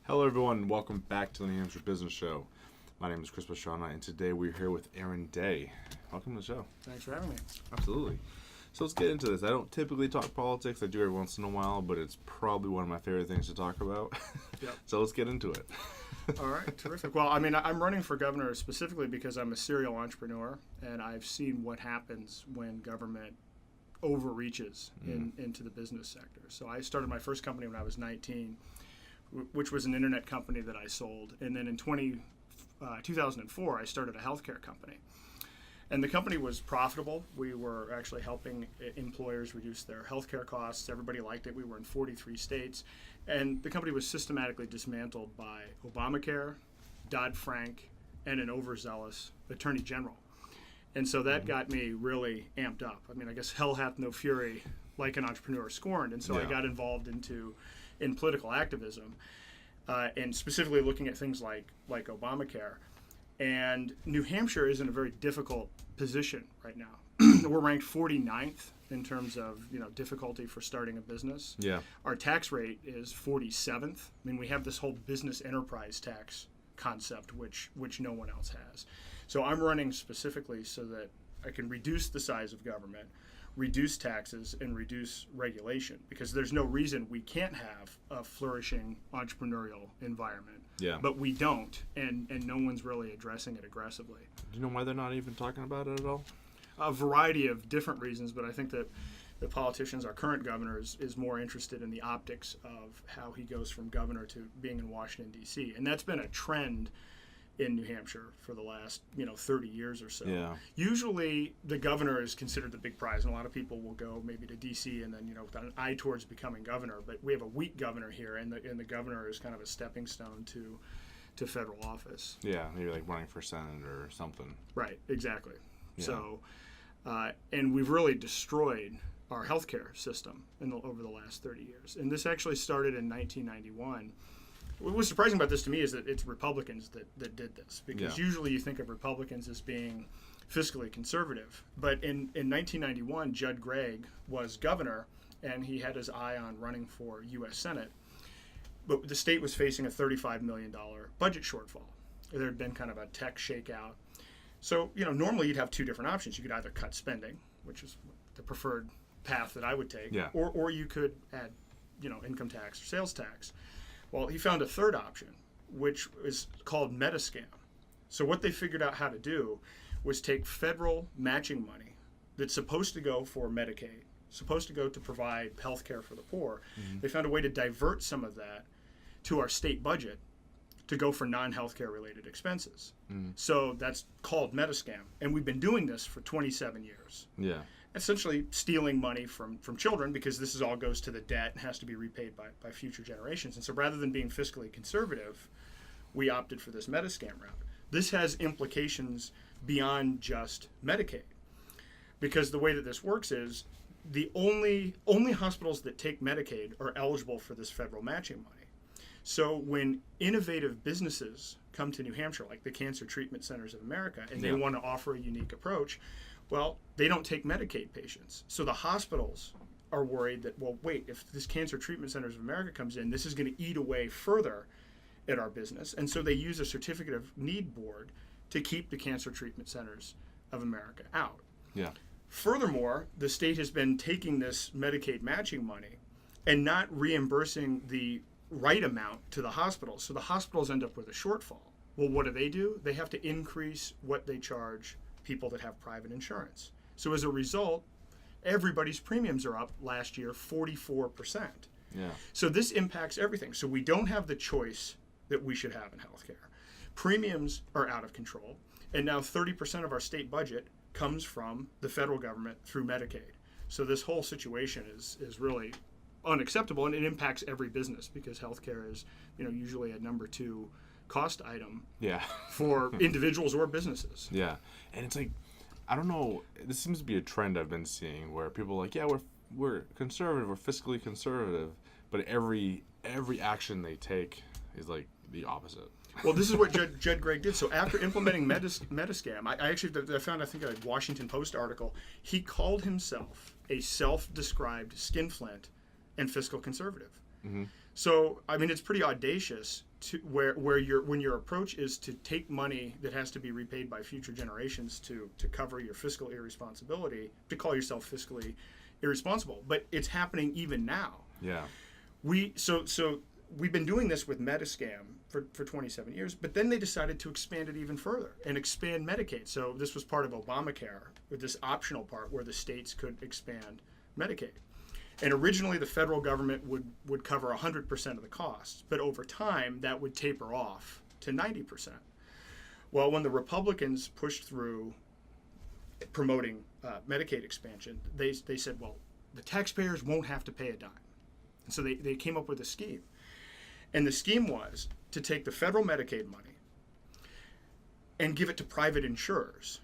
Hello everyone, and welcome back to the New Hampshire Business Show. My name is Chris Pastrana, and today we're here with Aaron Day. Welcome to the show. Thanks for having me. Absolutely. So let's get into this. I don't typically talk politics. I do every once in a while, but it's probably one of my favorite things to talk about. Yep. So let's get into it. All right, terrific. Well, I mean, I'm running for governor specifically because I'm a serial entrepreneur, and I've seen what happens when government overreaches into the business sector. So I started my first company when I was 19, which was an internet company that I sold. And then in 2004, I started a healthcare company. And the company was profitable. We were actually helping employers reduce their healthcare costs. Everybody liked it. We were in 43 states. And the company was systematically dismantled by Obamacare, Dodd-Frank, and an overzealous attorney general. And so that got me really amped up. I mean, I guess hell hath no fury like an entrepreneur scorned. And so I got involved in political activism, and specifically looking at things like Obamacare. And New Hampshire is in a very difficult position right now. We're ranked 49th in terms of difficulty for starting a business. Yeah. Our tax rate is 47th. I mean, we have this whole business enterprise tax concept, which no one else has. So I'm running specifically so that I can reduce the size of government, reduce taxes, and reduce regulation, because there's no reason we can't have a flourishing entrepreneurial environment. Yeah. But we don't, and no one's really addressing it aggressively. Do you know why they're not even talking about it at all? A variety of different reasons, but I think that the politicians, our current governor, is more interested in the optics of how he goes from governor to being in Washington, D.C. And that's been a trend in New Hampshire for the last 30 years or so. Yeah. Usually the governor is considered the big prize, and a lot of people will go maybe to D.C. and then with an eye towards becoming governor. But we have a weak governor here, and the governor is kind of a stepping stone to federal office. Yeah, maybe like running for Senate or something. Right, exactly. Yeah. So, and we've really destroyed our healthcare system over the last 30 years. And this actually started in 1991. What was surprising about this to me is that it's Republicans that did this, because usually you think of Republicans as being fiscally conservative. But in 1991, Judd Gregg was governor, and he had his eye on running for U.S. Senate. But the state was facing a $35 million budget shortfall. There had been kind of a tech shakeout. So, normally you'd have two different options. You could either cut spending, which is the preferred path that I would take, or you could add, income tax or sales tax. Well, he found a third option, which is called Metascam. So what they figured out how to do was take federal matching money that's supposed to go for Medicaid, supposed to go to provide health care for the poor. Mm-hmm. They found a way to divert some of that to our state budget to go for non-healthcare related expenses. Mm-hmm. So that's called Metascam. And we've been doing this for 27 years. Yeah. Essentially stealing money from children, because this all goes to the debt and has to be repaid by future generations. And so rather than being fiscally conservative, we opted for this Metascam route. This has implications beyond just Medicaid, because the way that this works is the only hospitals that take Medicaid are eligible for this federal matching money. So when innovative businesses come to New Hampshire, like the Cancer Treatment Centers of America, and they want to offer a unique approach, well, they don't take Medicaid patients. So the hospitals are worried that, well, wait, if this Cancer Treatment Centers of America comes in, this is going to eat away further at our business. And so they use a certificate of need board to keep the Cancer Treatment Centers of America out. Yeah. Furthermore, the state has been taking this Medicaid matching money and not reimbursing the right amount to the hospitals. So the hospitals end up with a shortfall. Well, what do? They have to increase what they charge people that have private insurance. So as a result, everybody's premiums are up last year 44%. Yeah. So this impacts everything. So we don't have the choice that we should have in healthcare. Premiums are out of control, and now 30% of our state budget comes from the federal government through Medicaid. So this whole situation is really unacceptable, and it impacts every business, because healthcare is usually a number 2 cost item for individuals or businesses. Yeah. And it's like, I don't know, this seems to be a trend I've been seeing where people are like, we're conservative, we're fiscally conservative, but every action they take is like the opposite. Well, this is what Judd Gregg did. So after implementing Metascam, I found, I think, a Washington Post article. He called himself a self-described skinflint and fiscal conservative. Mm-hmm. So, I mean, it's pretty audacious to where your approach is to take money that has to be repaid by future generations to cover your fiscal irresponsibility, to call yourself fiscally irresponsible. But it's happening even now. Yeah. We've been doing this with Metascam for 27 years, but then they decided to expand it even further and expand Medicaid. So this was part of Obamacare, with this optional part where the states could expand Medicaid. And originally the federal government would cover 100% of the costs, but over time that would taper off to 90%. Well, when the Republicans pushed through promoting Medicaid expansion, they said, well, the taxpayers won't have to pay a dime. And so they came up with a scheme. And the scheme was to take the federal Medicaid money and give it to private insurers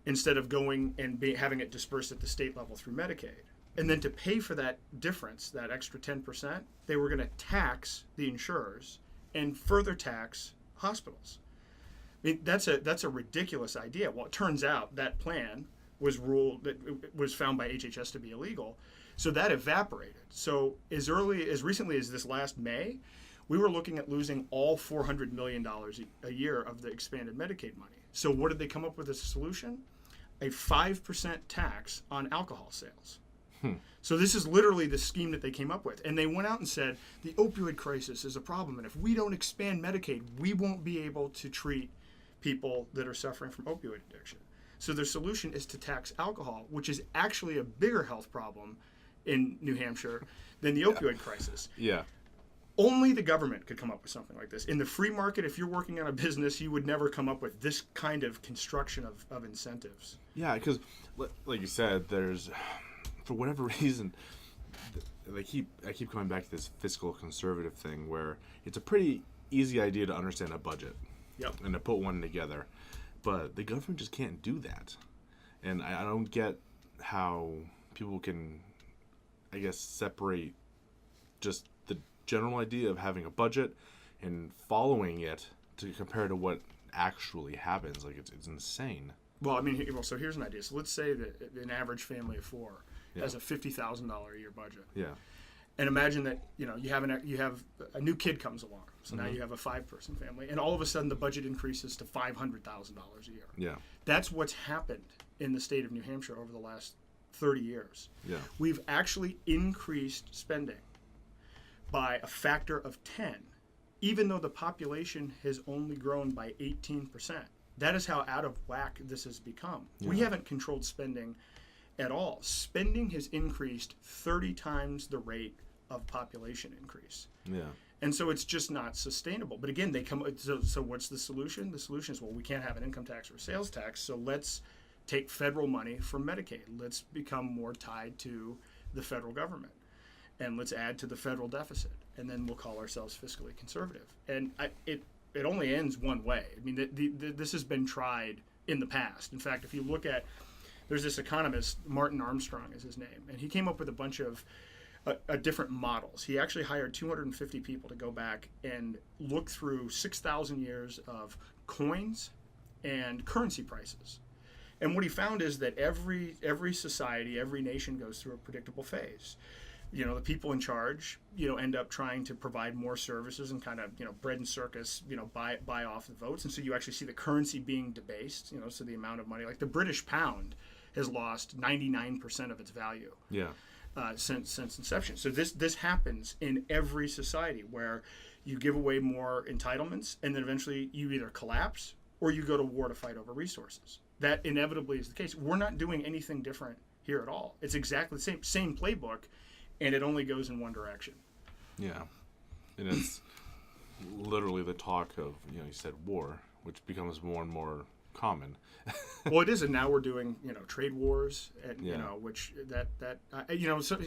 instead of going and having it dispersed at the state level through Medicaid. And then to pay for that difference, that extra 10%, they were going to tax the insurers and further tax hospitals. I mean, that's a ridiculous idea. Well, it turns out that plan was found by HHS to be illegal. So that evaporated. So as recently as this last May, we were looking at losing all $400 million a year of the expanded Medicaid money. So what did they come up with as a solution? A 5% tax on alcohol sales. So this is literally the scheme that they came up with. And they went out and said, the opioid crisis is a problem. And if we don't expand Medicaid, we won't be able to treat people that are suffering from opioid addiction. So their solution is to tax alcohol, which is actually a bigger health problem in New Hampshire than the opioid crisis. Yeah. Only the government could come up with something like this. In the free market, if you're working on a business, you would never come up with this kind of construction of incentives. Yeah, because like you said, there's, for whatever reason, I keep coming back to this fiscal conservative thing where it's a pretty easy idea to understand a budget. Yep. And to put one together. But the government just can't do that. And I don't get how people can, I guess, separate just the general idea of having a budget and following it to compare to what actually happens. Like, it's insane. Well, I mean, so here's an idea. So let's say that an average family of four has a $50,000 a year budget. Yeah. And imagine that you have a new kid comes along. So now you have a 5-person family, and all of a sudden the budget increases to $500,000 a year. Yeah. That's what's happened in the state of New Hampshire over the last 30 years. Yeah. We've actually increased spending by a factor of 10, even though the population has only grown by 18%. That is how out of whack this has become. Yeah. We haven't controlled spending at all. Spending has increased 30 times the rate of population increase. Yeah. And so it's just not sustainable. But again, so what's the solution? The solution is, well, we can't have an income tax or a sales tax, so let's take federal money from Medicaid. Let's become more tied to the federal government. And let's add to the federal deficit. And then we'll call ourselves fiscally conservative. And it only ends one way. I mean, this has been tried in the past. In fact, if you look at, there's this economist, Martin Armstrong is his name, and he came up with a bunch of different models. He actually hired 250 people to go back and look through 6,000 years of coins and currency prices. And what he found is that every society, every nation goes through a predictable phase. You know, the people in charge, end up trying to provide more services and kind of, bread and circus, buy off the votes. And so you actually see the currency being debased, so the amount of money, like the British pound has lost 99% of its value. Yeah. Since inception. So this happens in every society where you give away more entitlements and then eventually you either collapse or you go to war to fight over resources. That inevitably is the case. We're not doing anything different here at all. It's exactly the same playbook, and it only goes in one direction. Yeah. And it's literally the talk of, you said war, which becomes more and more common. Well, it is, and now we're doing trade wars, and which so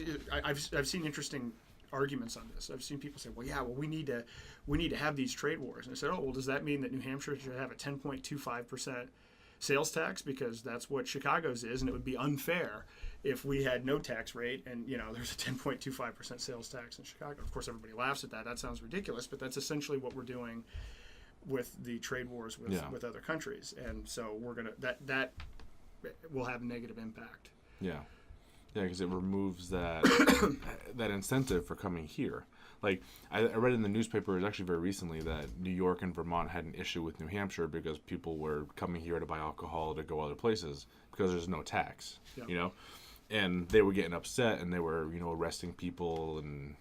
I've seen interesting arguments on this. I've seen people say, well, we need to have these trade wars, and I said, oh, well, does that mean that New Hampshire should have a 10.25% sales tax because that's what Chicago's is, and it would be unfair if we had no tax rate and there's a 10.25% sales tax in Chicago. Of course, everybody laughs at that. That sounds ridiculous, but that's essentially what we're doing with the trade wars with other countries, and so we're gonna that will have a negative impact. Yeah, because it removes that that incentive for coming here. Like, I read in the newspaper, it was actually very recently, that New York and Vermont had an issue with New Hampshire because people were coming here to buy alcohol to go other places because there's no tax, Yeah. you know? And they were getting upset and they were, arresting people and,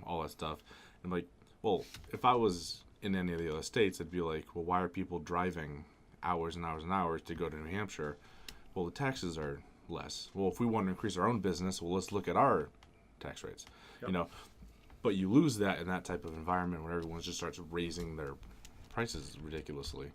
all that stuff. And like, well, if I was in any of the other states, I'd be like, well, why are people driving hours and hours and hours to go to New Hampshire? Well, the taxes are less. Well, if we want to increase our own business, well, let's look at our tax rates, Yep. But you lose that in that type of environment when everyone just starts raising their prices ridiculously.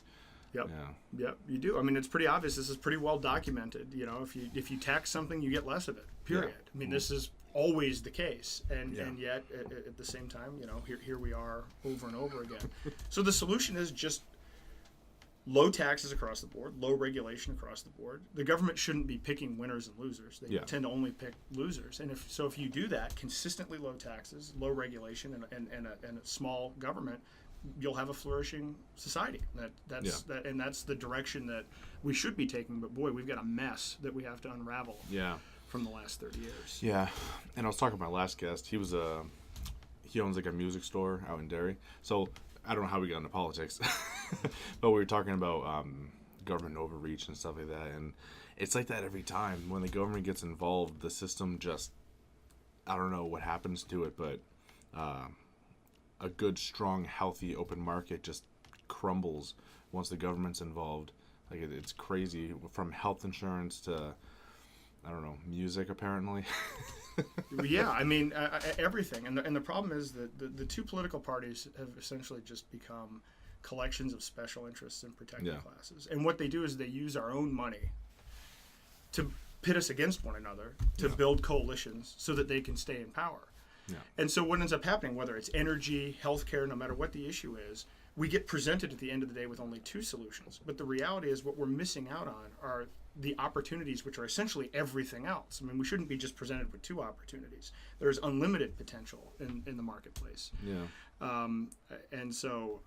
Yep. Yeah. Yep. You do. I mean, it's pretty obvious. This is pretty well documented. If you tax something, you get less of it. Period. Yeah. I mean, this is always the case, and Yeah. and yet at the same time, here we are over and over again. So the solution is just low taxes across the board, low regulation across the board. The government shouldn't be picking winners and losers. They tend to only pick losers. And if you do that, consistently low taxes, low regulation, and a small government, you'll have a flourishing society. That's the direction that we should be taking. But boy, we've got a mess that we have to unravel. Yeah. From the last 30 years. Yeah, and I was talking to my last guest. He owns like a music store out in Derry. So I don't know how we got into politics, but we were talking about government overreach and stuff like that. And it's like that every time when the government gets involved, the system just, I don't know what happens to it, but a good, strong, healthy, open market just crumbles once the government's involved. Like it's crazy, from health insurance to, I don't know, music apparently. Yeah, I mean, everything. And the problem is that the two political parties have essentially just become collections of special interests and protected classes. And what they do is they use our own money to pit us against one another, to build coalitions so that they can stay in power. Yeah. And so what ends up happening, whether it's energy, healthcare, no matter what the issue is, we get presented at the end of the day with only two solutions. But the reality is what we're missing out on are the opportunities, which are essentially everything else. I mean, we shouldn't be just presented with two opportunities. There's unlimited potential in the marketplace. Yeah. And so,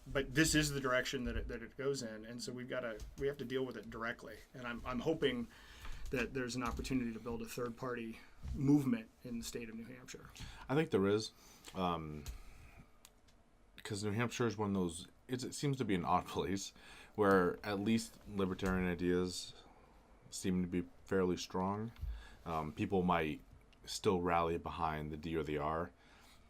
but this is the direction that it goes in. And so we have to deal with it directly. And I'm hoping that there's an opportunity to build a third party movement in the state of New Hampshire. I think there is. Because New Hampshire is one of those, it seems to be an odd place where at least libertarian ideas seem to be fairly strong. People might still rally behind the D or the R,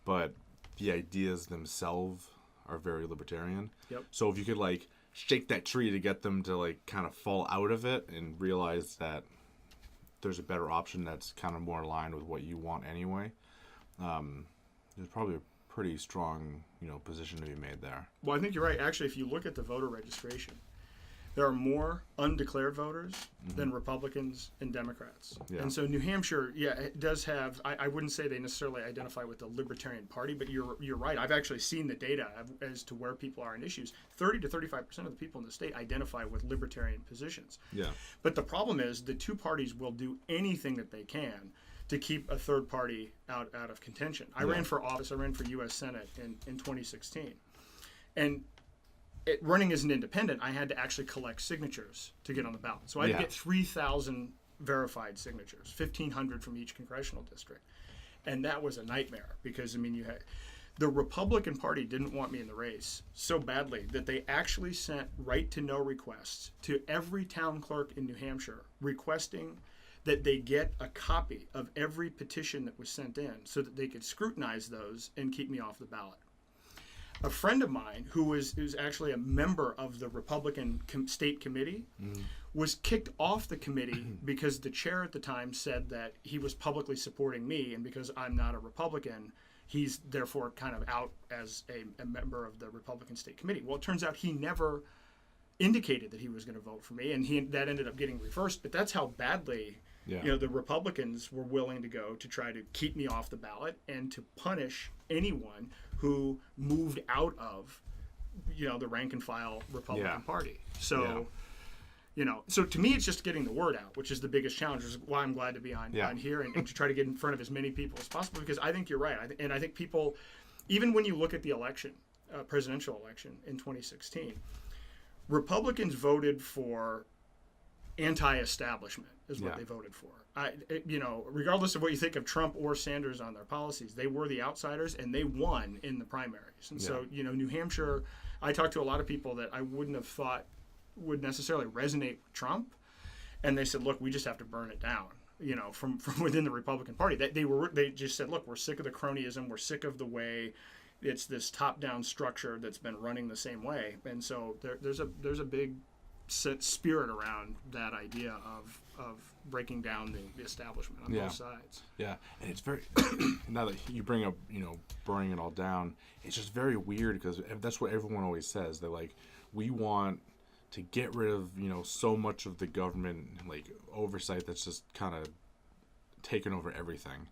but the ideas themselves are very libertarian. Yep. So if you could like shake that tree to get them to like kind of fall out of it and realize that there's a better option that's kind of more aligned with what you want anyway, there's probably a pretty strong, position to be made there. Well, I think you're right. Actually, if you look at the voter registration, there are more undeclared voters than Republicans and Democrats. Yeah. And so New Hampshire, it does have, I wouldn't say they necessarily identify with the Libertarian Party, but you're right. I've actually seen the data as to where people are in issues. 30 to 35% of the people in the state identify with Libertarian positions. Yeah. But the problem is the two parties will do anything that they can to keep a third party out of contention. I ran for office. I ran for U.S. Senate in 2016. And running as an independent, I had to actually collect signatures to get on the ballot. So I had to get 3,000 verified signatures, 1,500 from each congressional district. And that was a nightmare because, the Republican Party didn't want me in the race so badly that they actually sent right-to-know requests to every town clerk in New Hampshire requesting that they get a copy of every petition that was sent in so that they could scrutinize those and keep me off the ballot. A friend of mine who was actually a member of the Republican state committee was kicked off the committee because the chair at the time said that he was publicly supporting me, and because I'm not a Republican, he's therefore kind of out as a member of the Republican state committee. Well, it turns out he never indicated that he was going to vote for me, and that ended up getting reversed. But that's how badly the Republicans were willing to go to try to keep me off the ballot and to punish anyone who moved out of the rank and file Republican Party. So so to me it's just getting the word out, which is the biggest challenge, which is why I'm glad to be on here and to try to get in front of as many people as possible, because I think you're right. I think people, even when you look at the election, presidential election in 2016, Republicans voted for anti-establishment is what they voted for. Regardless of what you think of Trump or Sanders on their policies, they were the outsiders and they won in the primaries. And so, New Hampshire, I talked to a lot of people that I wouldn't have thought would necessarily resonate with Trump. And they said, look, we just have to burn it down, from within the Republican Party. They just said, look, we're sick of the cronyism. We're sick of the way it's this top-down structure that's been running the same way. And so there's a big spirit around that idea of breaking down the establishment on both sides. Yeah, and it's very now that you bring up burning it all down, it's just very weird because that's what everyone always says. They're like, we want to get rid of so much of the government like oversight that's just kind of taken over everything,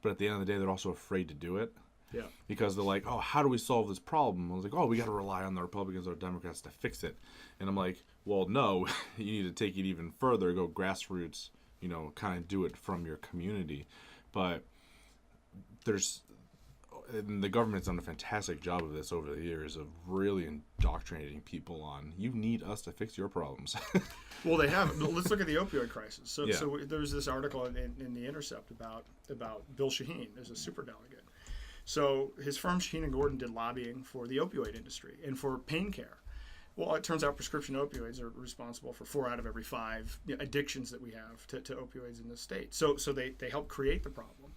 but at the end of the day, they're also afraid to do it. Yeah. Because they're like, oh, how do we solve this problem? I was like, oh, we got to rely on the Republicans or Democrats to fix it. And I'm like, well, no, you need to take it even further, go grassroots, kind of do it from your community. But the government's done a fantastic job of this over the years of really indoctrinating people on, you need us to fix your problems. Well, they have. Let's look at the opioid crisis. So there's this article in The Intercept about Bill Shaheen as a superdelegate. So his firm, Shaheen and Gordon, did lobbying for the opioid industry and for pain care. Well, it turns out prescription opioids are responsible for 4 out of every 5 addictions that we have to opioids in the state. So they helped create the problem.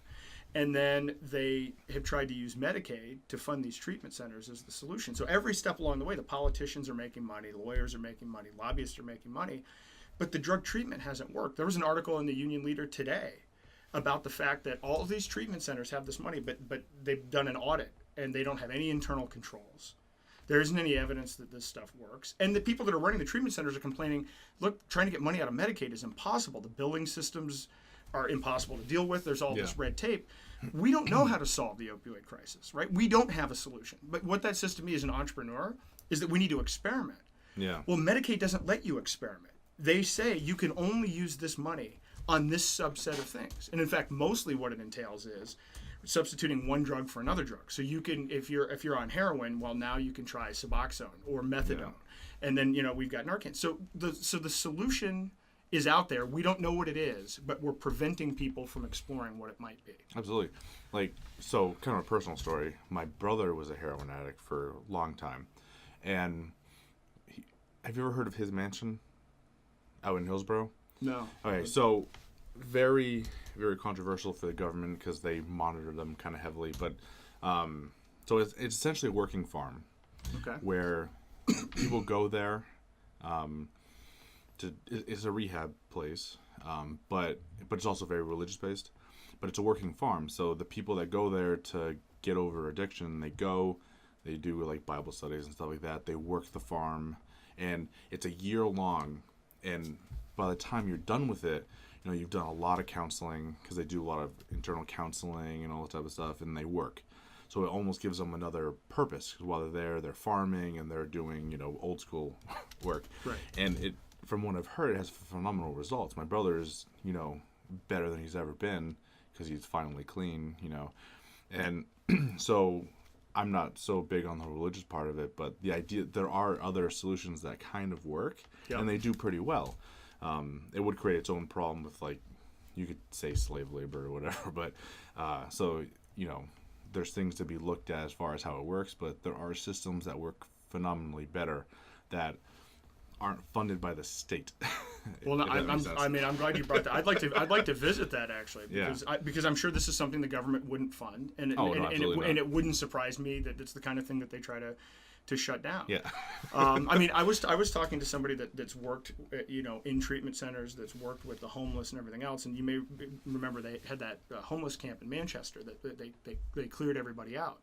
And then they have tried to use Medicaid to fund these treatment centers as the solution. So every step along the way, the politicians are making money, the lawyers are making money, lobbyists are making money, but the drug treatment hasn't worked. There was an article in the Union Leader today about the fact that all of these treatment centers have this money, but they've done an audit and they don't have any internal controls. There isn't any evidence that this stuff works. And the people that are running the treatment centers are complaining, look, trying to get money out of Medicaid is impossible. The billing systems are impossible to deal with. There's all this red tape. We don't know how to solve the opioid crisis, right? We don't have a solution. But what that says to me as an entrepreneur is that we need to experiment. Yeah. Well, Medicaid doesn't let you experiment. They say you can only use this money on this subset of things. And in fact, mostly what it entails is substituting one drug for another drug. So you can, if you're on heroin, well, now you can try Suboxone or methadone. And then, we've got Narcan. So the solution is out there. We don't know what it is, but we're preventing people from exploring what it might be. Absolutely. So kind of a personal story. My brother was a heroin addict for a long time. And have you ever heard of his mansion out in Hillsborough? No. Okay, so very, very controversial for the government because they monitor them kind of heavily. But so it's essentially a working farm. Okay. Where people go there. It's a rehab place, but it's also very religious based. But it's a working farm, so the people that go there to get over addiction, they do like Bible studies and stuff like that. They work the farm, and it's a year long. And by the time you're done with it, you've done a lot of counseling because they do a lot of internal counseling and all that type of stuff, and they work. So it almost gives them another purpose because while they're there, they're farming and they're doing old school work. Right. And from what I've heard, it has phenomenal results. My brother is better than he's ever been because he's finally clean. And so I'm not so big on the religious part of it, but the idea there are other solutions that kind of work, and they do pretty well. It would create its own problem with you could say slave labor or whatever, but there's things to be looked at as far as how it works, but there are systems that work phenomenally better that aren't funded by the state. Well, I'm glad you brought that. I'd like to visit that actually, because I'm sure this is something the government wouldn't fund, and it wouldn't surprise me that it's the kind of thing that they try to shut down. Yeah. I was talking to somebody that's worked in treatment centers, that's worked with the homeless and everything else, and you may remember they had that homeless camp in Manchester that they cleared everybody out,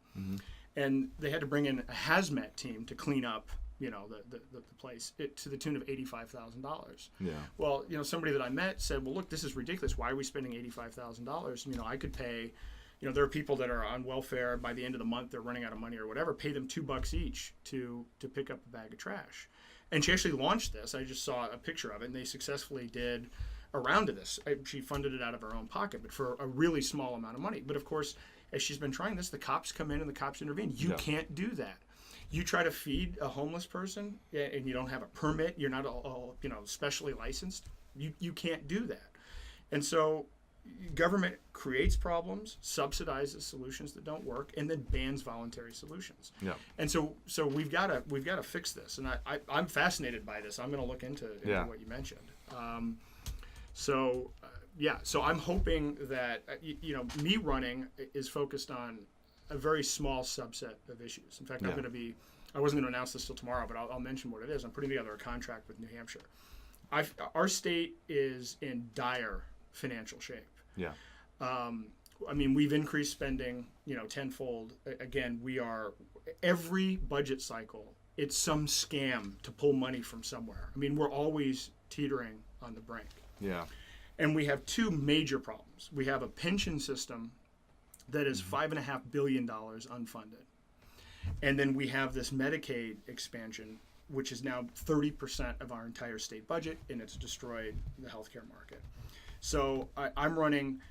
and they had to bring in a hazmat team to clean up the place to the tune of $85,000. Yeah. Well, somebody that I met said, well, look, this is ridiculous. Why are we spending $85,000? I could pay, there are people that are on welfare. By the end of the month, they're running out of money or whatever. Pay them $2 each to pick up a bag of trash. And she actually launched this. I just saw a picture of it, and they successfully did a round of this. She funded it out of her own pocket, but for a really small amount of money. But of course, as she's been trying this, the cops come in and the cops intervene. You can't do that. You try to feed a homeless person and you don't have a permit, you're not all specially licensed, you can't do that. And so government creates problems, subsidizes solutions that don't work, and then bans voluntary solutions. Yeah. And so we've got to fix this. And I'm fascinated by this. I'm going to look into what you mentioned. So I'm hoping that me running is focused on a very small subset of issues. In fact, I wasn't going to announce this till tomorrow, but I'll mention what it is. I'm putting together a contract with New Hampshire. Our state is in dire financial shape. Yeah. We've increased spending, tenfold. Again, every budget cycle, it's some scam to pull money from somewhere. We're always teetering on the brink. Yeah. And we have two major problems. We have a pension system that is $5.5 billion unfunded. And then we have this Medicaid expansion, which is now 30% of our entire state budget, and it's destroyed the healthcare market. So I'm running,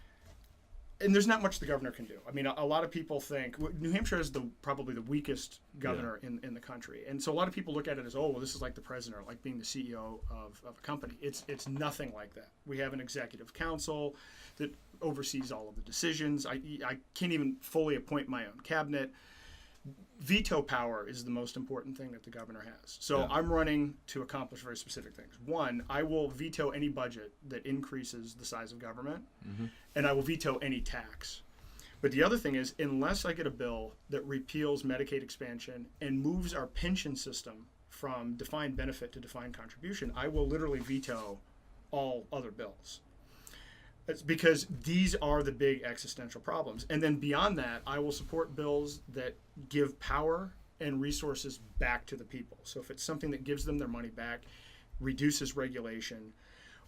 and there's not much the governor can do. A lot of people think New Hampshire is probably the weakest governor in the country, and so a lot of people look at it as, this is like the president, or like being the CEO of a company. It's nothing like that. We have an executive council that oversees all of the decisions. I can't even fully appoint my own cabinet. Veto power is the most important thing that the governor has. So I'm running to accomplish very specific things. One, I will veto any budget that increases the size of government, and I will veto any tax. But the other thing is, unless I get a bill that repeals Medicaid expansion and moves our pension system from defined benefit to defined contribution, I will literally veto all other bills. It's because these are the big existential problems. And then beyond that, I will support bills that give power and resources back to the people. So if it's something that gives them their money back, reduces regulation,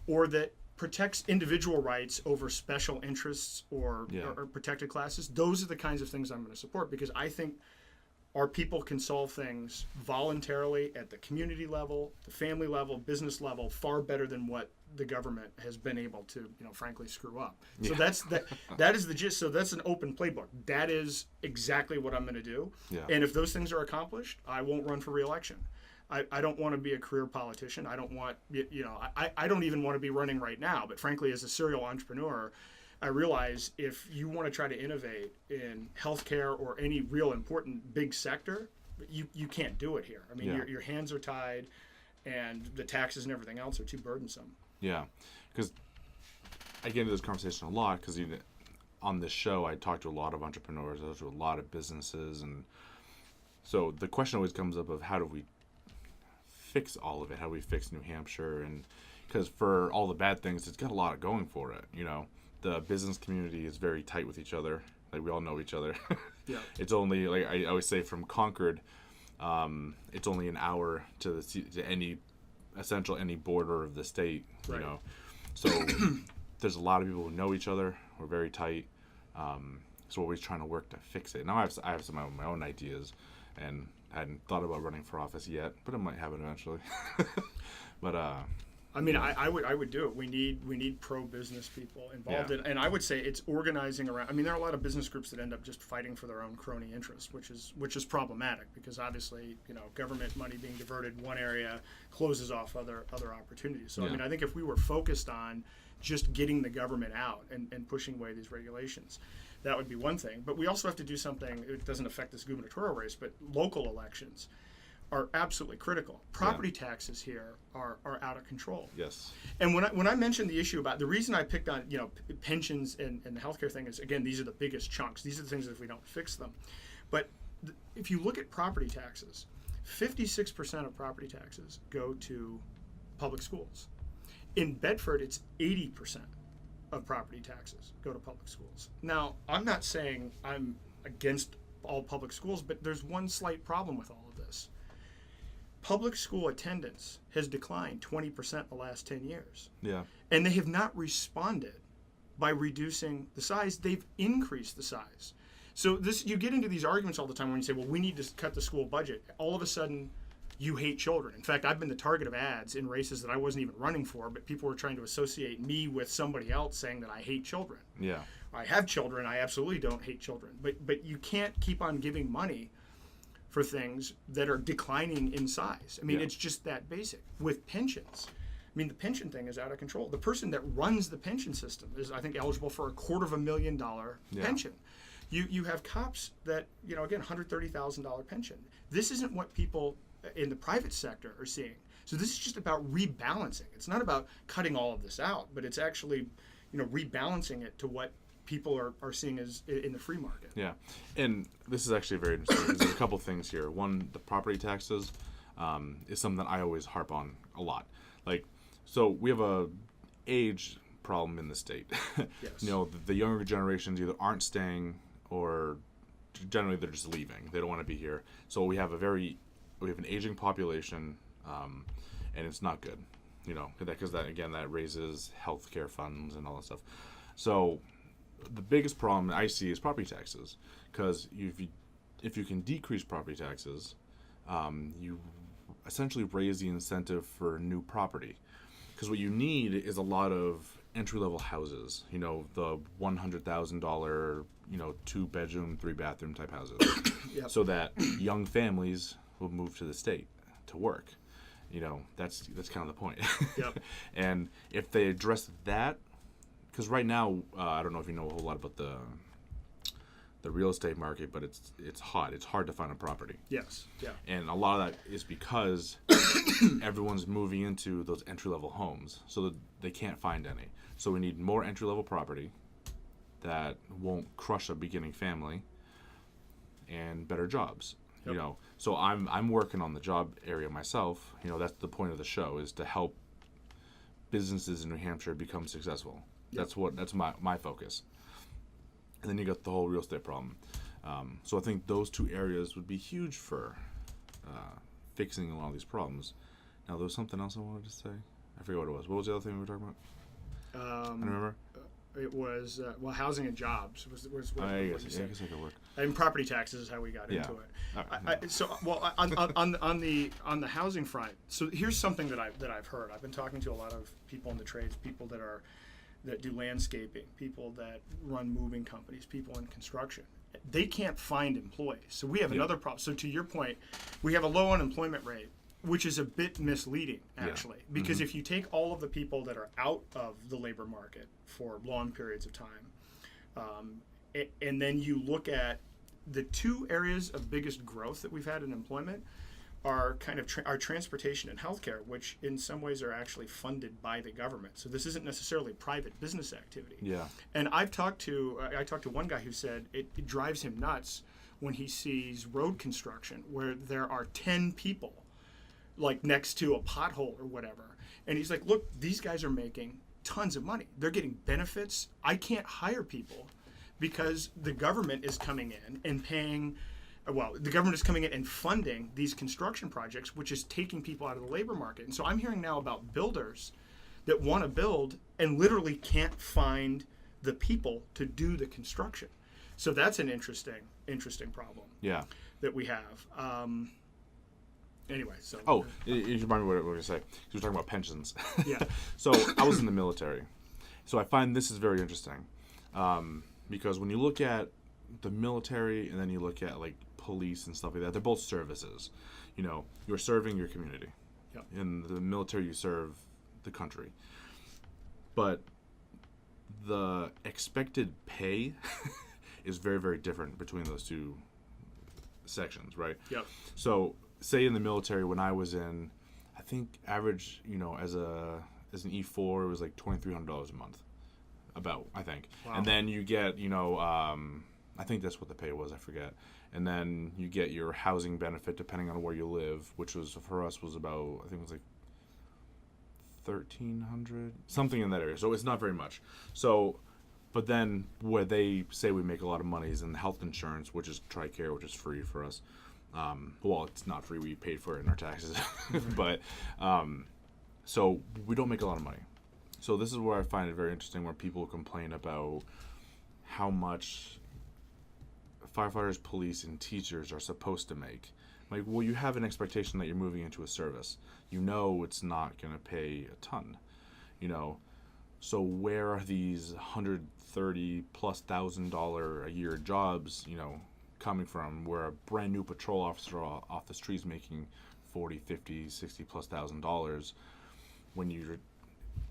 or that protects individual rights over special interests or protected classes, those are the kinds of things I'm going to support, because I think our people can solve things voluntarily at the community level, the family level, business level, far better than what the government has been able to, frankly, screw up. So that is the gist. So that's an open playbook. That is exactly what I'm going to do. Yeah. And if those things are accomplished, I won't run for re-election. I don't want to be a career politician. I don't want, I don't even want to be running right now. But frankly, as a serial entrepreneur, I realize if you want to try to innovate in healthcare or any real important big sector, you can't do it here. Your hands are tied, and the taxes and everything else are too burdensome. Yeah, because I get into this conversation a lot because on this show I talk to a lot of entrepreneurs, I talk to a lot of businesses, and so the question always comes up of how do we fix all of it? How do we fix New Hampshire? And because for all the bad things, it's got a lot going for it. The business community is very tight with each other. Like, we all know each other. Yeah. It's only, like I always say, from Concord, it's only an hour to any border of the state. Right. So there's a lot of people who know each other. We're very tight. So we're always trying to work to fix it. Now I have some of my own ideas, and I hadn't thought about running for office yet, but I might have it eventually. But I would do it. We need pro-business people involved in, and I would say it's organizing around. There are a lot of business groups that end up just fighting for their own crony interests, which is problematic, because obviously, government money being diverted in one area closes off other opportunities. So I think if we were focused on just getting the government out and pushing away these regulations, that would be one thing. But we also have to do something. It doesn't affect this gubernatorial race, but local elections are absolutely critical. Property taxes here are out of control. Yes. And when I mentioned the issue about the reason I picked on pensions and the healthcare thing is, again, these are the biggest chunks. These are the things that if we don't fix them. But if you look at property taxes, 56% of property taxes go to public schools. In Bedford, it's 80% of property taxes go to public schools. Now, I'm not saying I'm against all public schools, but there's one slight problem with all of this. Public school attendance has declined 20% the last 10 years. Yeah. And they have not responded by reducing the size. They've increased the size. So you get into these arguments all the time when you say, well, we need to cut the school budget. All of a sudden, you hate children. In fact, I've been the target of ads in races that I wasn't even running for, but people were trying to associate me with somebody else, saying that I hate children. Yeah. I have children. I absolutely don't hate children. But you can't keep on giving money for things that are declining in size. I mean, it's just that basic. With pensions, I mean, the pension thing is out of control. The person that runs the pension system is, I think, eligible for a $250,000 pension. You have cops that, again, $130,000 pension. This isn't what people in the private sector are seeing. So this is just about rebalancing. It's not about cutting all of this out, but it's actually, rebalancing it to what people are seeing as in the free market. Yeah, and this is actually very interesting. There's a couple things here. One, the property taxes is something that I always harp on a lot. So we have a age problem in the state. Yes. The younger generations either aren't staying or generally they're just leaving. They don't want to be here. So we have an aging population, and it's not good. Because that raises healthcare funds and all that stuff. So the biggest problem I see is property taxes, because if you can decrease property taxes, you essentially raise the incentive for new property. Because what you need is a lot of entry-level houses, the $100,000, 2-bedroom, 3-bathroom type houses, so that young families will move to the state to work. That's kind of the point. Yep. And if they address that, because right now, I don't know if you know a whole lot about the real estate market, but it's hot. It's hard to find a property. Yes. Yeah. And a lot of that is because everyone's moving into those entry-level homes, so that they can't find any. So we need more entry-level property that won't crush a beginning family, and better jobs. Yep. So I'm working on the job area myself. That's the point of the show, is to help businesses in New Hampshire become successful. Yep. That's my focus. And then you got the whole real estate problem. So I think those two areas would be huge for fixing a lot of these problems. Now, there was something else I wanted to say. I forget what it was. What was the other thing we were talking about? I don't remember. It was housing and jobs was what I you guess said. I could work. And property taxes is how we got into it. Right. On the housing front. So here's something that I've heard. I've been talking to a lot of people in the trades, people that do landscaping, people that run moving companies, people in construction. They can't find employees. So we have another problem. So to your point, we have a low unemployment rate, which is a bit misleading, actually. Because if you take all of the people that are out of the labor market for long periods of time, and then you look at the two areas of biggest growth that we've had in employment are kind of our transportation and healthcare, which in some ways are actually funded by the government. So this isn't necessarily private business activity. Yeah. And I talked to one guy who said it drives him nuts when he sees road construction where there are 10 people next to a pothole or whatever. And he's like, look, these guys are making tons of money. They're getting benefits. I can't hire people because the government is coming in and paying. Well, the government is coming in and funding these construction projects, which is taking people out of the labor market. And so I'm hearing now about builders that want to build and literally can't find the people to do the construction. So that's an interesting problem. Yeah. That we have. Anyway, so. Oh, you remind me what I was going to say. 'Cause we're talking about pensions. Yeah. So I was in the military. So I find this is very interesting. Because when you look at the military and then you look at police and stuff like that, they're both services. You're serving your community. Yep. In the military, you serve the country. But the expected pay is very, very different between those two sections, right? Yep. So, say in the military, when I was in, I think average, as an E4, it was $2,300 a month, I think. Wow. And then you get, I think that's what the pay was, I forget. And then you get your housing benefit depending on where you live, which was, for us, was about, I think it was $1,300, something in that area. So it's not very much. So, but then where they say we make a lot of money is in the health insurance, which is TRICARE, which is free for us. Well, it's not free. We paid for it in our taxes. But so we don't make a lot of money. So this is where I find it very interesting, where people complain about how much firefighters, police, and teachers are supposed to make. Well, you have an expectation that you're moving into a service. It's not going to pay a ton, So where are these $130,000+ a year jobs, coming from, where a brand new patrol officer off the streets making 40, 50, 60 plus $1,000, when you're,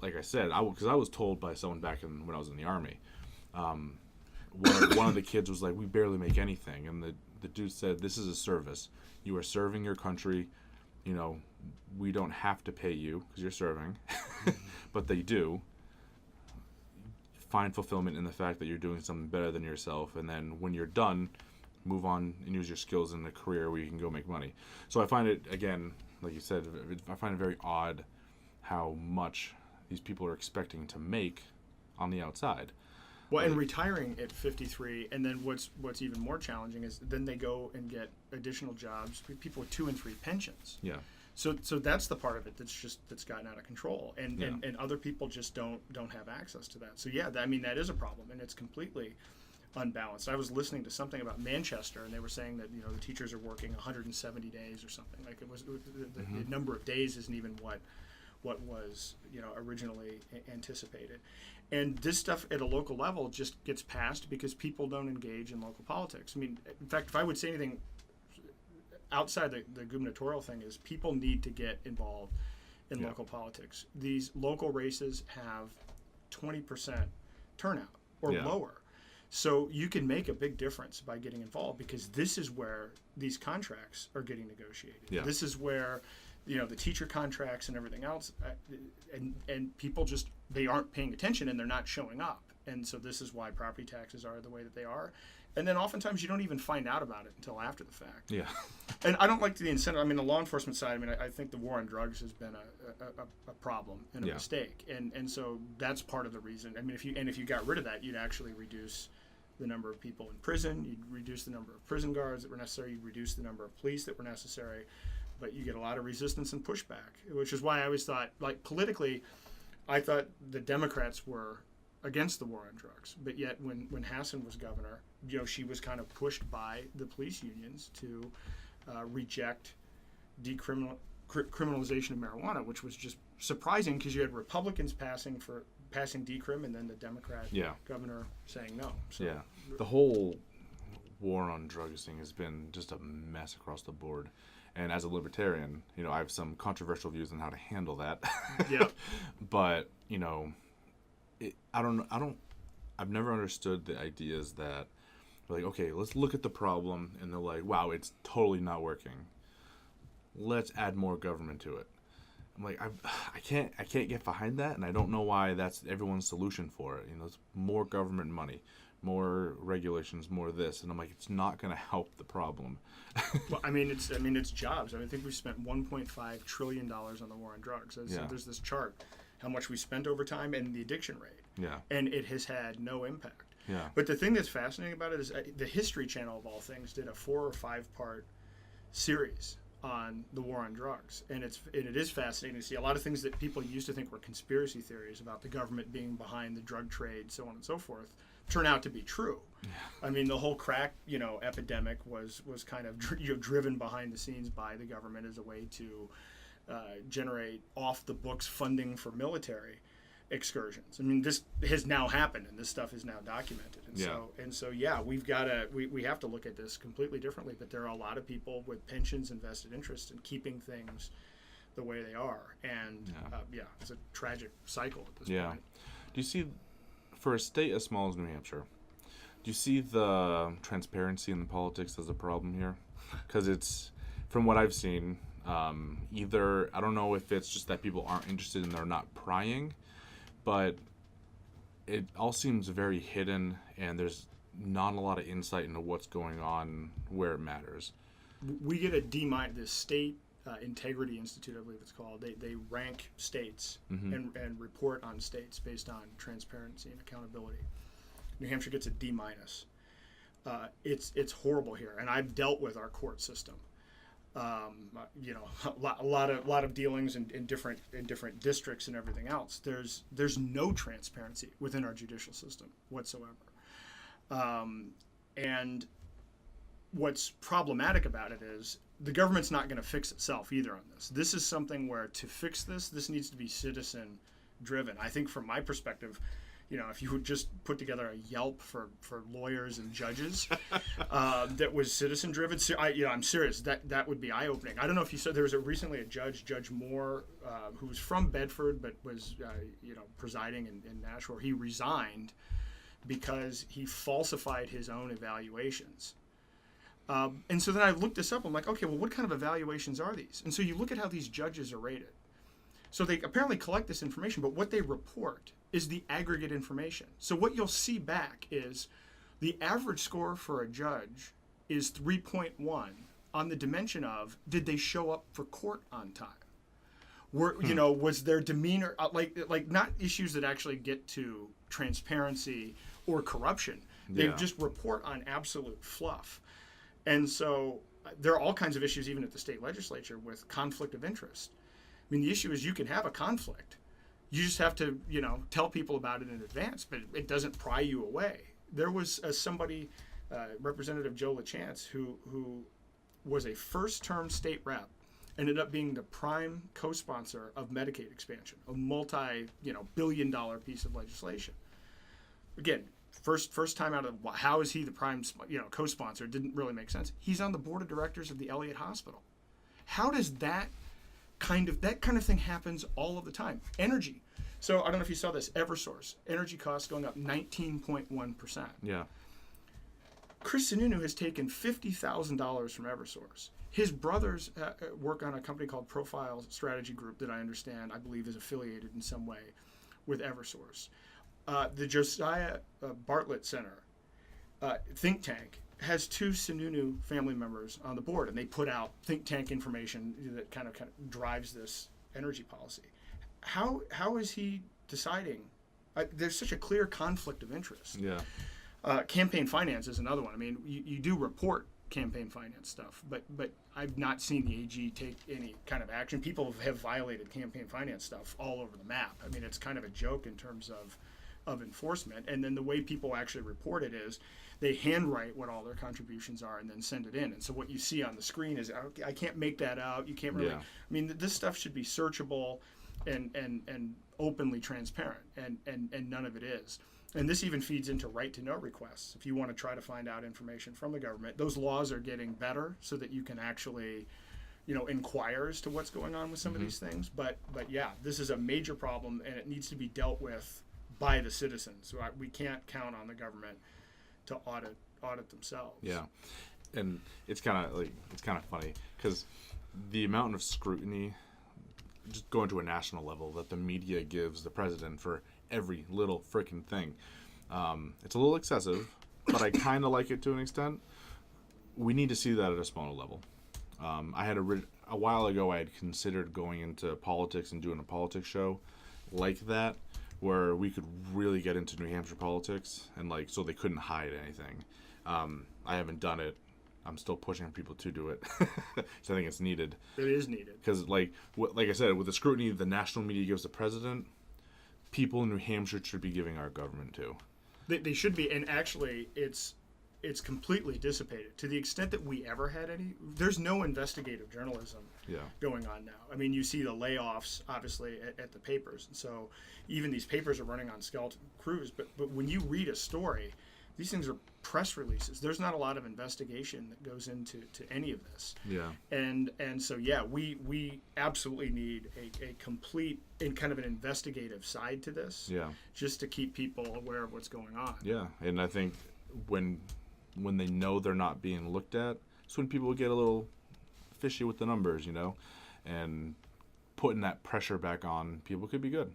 like I said, because I was told by someone back when I was in the Army, one of the kids was like, we barely make anything, and the dude said, this is a service. You are serving your country. You know, we don't have to pay you because you're serving, but they do. Find fulfillment in the fact that you're doing something better than yourself, and then when you're done, move on and use your skills in a career where you can go make money. So I find it, again, like you said, I find it very odd how much these people are expecting to make on the outside. Well, and retiring at 53, and then what's even more challenging is then they go and get additional jobs. People with 2 and 3 pensions. Yeah. So that's the part of it that's gotten out of control, and other people just don't have access to that. So yeah, I mean that is a problem, and it's completely unbalanced. I was listening to something about Manchester, and they were saying that the teachers are working 170 days or something. Like the number of days isn't even what was originally anticipated. And this stuff at a local level just gets passed because people don't engage in local politics. I mean, in fact, if I would say anything outside the gubernatorial thing, is people need to get involved in local politics. These local races have 20% turnout or lower. So you can make a big difference by getting involved, because this is where these contracts are getting negotiated. Yeah. This is where the teacher contracts and everything else, and people just, they aren't paying attention and they're not showing up. And so this is why property taxes are the way that they are. And then oftentimes you don't even find out about it until after the fact. Yeah. And I don't like the incentive. I mean, the law enforcement side, I think the war on drugs has been a problem and a mistake. And so that's part of the reason. I mean, if you got rid of that, you'd actually reduce the number of people in prison. You'd reduce the number of prison guards that were necessary. You'd reduce the number of police that were necessary. But you get a lot of resistance and pushback, which is why I always thought, like, politically, I thought the Democrats were against the war on drugs. But yet when Hassan was governor, she was kind of pushed by the police unions to reject criminalization of marijuana, which was just surprising, because you had Republicans passing decrim, and then the Democrat governor saying no. So, the whole war on drugs thing has been just a mess across the board. And as a libertarian, I have some controversial views on how to handle that. Yeah. But I've never understood the ideas that, like, okay, let's look at the problem, and they're like, wow, it's totally not working. Let's add more government to it. I'm like, I can't get behind that, and I don't know why that's everyone's solution for it. It's more government money, more regulations, more this, and I'm like, it's not going to help the problem. Well, it's jobs. I think we've spent $1.5 trillion on the war on drugs. There's this chart, how much we spent over time and the addiction rate. Yeah. And it has had no impact. Yeah. But the thing that's fascinating about it is the History Channel, of all things, did a 4 or 5 part series on the war on drugs, and it is fascinating to see a lot of things that people used to think were conspiracy theories about the government being behind the drug trade, so on and so forth, turn out to be true. Yeah. I mean, the whole crack, epidemic was kind of driven behind the scenes by the government as a way to generate off the books funding for military excursions. I mean, this has now happened, and this stuff is now documented. And so we have to look at this completely differently. But there are a lot of people with pensions and vested interest in keeping things the way they are, and it's a tragic cycle at this point. Do you see, for a state as small as New Hampshire, do you see the transparency in the politics as a problem here? Because it's, from what I've seen, either, I don't know if it's just that people aren't interested and they're not prying, but it all seems very hidden, and there's not a lot of insight into what's going on where it matters. We get the State Integrity Institute, I believe it's called. They rank states and report on states based on transparency and accountability. New Hampshire gets a D-. It's horrible here, and I've dealt with our court system. A lot of dealings in different districts and everything else. There's no transparency within our judicial system whatsoever. And what's problematic about it is the government's not going to fix itself either on this. This is something where, to fix this needs to be citizen driven. I think from my perspective, if you would just put together a Yelp for lawyers and judges that was citizen driven. I'm serious. That would be eye opening. I don't know if you saw, there was recently a Judge Moore, who was from Bedford but was presiding in Nashville. He resigned because he falsified his own evaluations. And so then I looked this up. I'm like, okay, well, what kind of evaluations are these? And so you look at how these judges are rated. So they apparently collect this information, but what they report is the aggregate information. So what you'll see back is the average score for a judge is 3.1 on the dimension of, did they show up for court on time? Was their demeanor, like not issues that actually get to transparency or corruption. They just report on absolute fluff. And so there are all kinds of issues even at the state legislature with conflict of interest. I mean, the issue is you can have a conflict. You just have to, tell people about it in advance, but it doesn't pry you away. There was somebody, Representative Joe LaChance, who was a first-term state rep, ended up being the prime co-sponsor of Medicaid expansion, a multi-billion-dollar piece of legislation. Again, first time out of, how is he the prime, co-sponsor? Didn't really make sense. He's on the board of directors of the Elliott Hospital. How does that kind of thing happens all of the time? Energy. So I don't know if you saw this. EverSource, energy costs going up 19.1%. Yeah. Chris Sununu has taken $50,000 from EverSource. His brothers work on a company called Profile Strategy Group that I believe is affiliated in some way with EverSource. The Josiah Bartlett Center think tank has 2 Sununu family members on the board, and they put out think tank information that kind of drives this energy policy. How is he deciding? There's such a clear conflict of interest. Yeah. Campaign finance is another one. I mean, you do report campaign finance stuff, but I've not seen the AG take any kind of action. People have violated campaign finance stuff all over the map. I mean, it's kind of a joke in terms of enforcement. And then the way people actually report it is they handwrite what all their contributions are and then send it in. And so what you see on the screen is, I can't make that out. You can't really. Yeah. I mean, this stuff should be searchable and openly transparent, and none of it is. And this even feeds into right-to-know requests. If you want to try to find out information from the government, those laws are getting better so that you can actually, inquire as to what's going on with some of these things. But yeah, this is a major problem, and it needs to be dealt with by the citizens. So we can't count on the government to audit themselves. Yeah, and it's kind of funny because the amount of scrutiny, just going to a national level, that the media gives the president for every little freaking thing. It's a little excessive, but I kind of like it to an extent. We need to see that at a smaller level. I had a while ago, I had considered going into politics and doing a politics show like that, where we could really get into New Hampshire politics and so they couldn't hide anything. I haven't done it. I'm still pushing people to do it. So I think it's needed. It is needed. Because like I said, with the scrutiny the national media gives the president, people in New Hampshire should be giving our government too. They should be, and actually it's completely dissipated to the extent that we ever had any. There's no investigative journalism going on now. I mean, you see the layoffs obviously at the papers, and so even these papers are running on skeleton crews. But when you read a story, these things are press releases. There's not a lot of investigation that goes into any of this. Yeah. And so we absolutely need a complete and kind of an investigative side to this. Yeah. Just to keep people aware of what's going on. Yeah, and I think when they know they're not being looked at, it's when people get a little fishy with the numbers, and putting that pressure back on people could be good.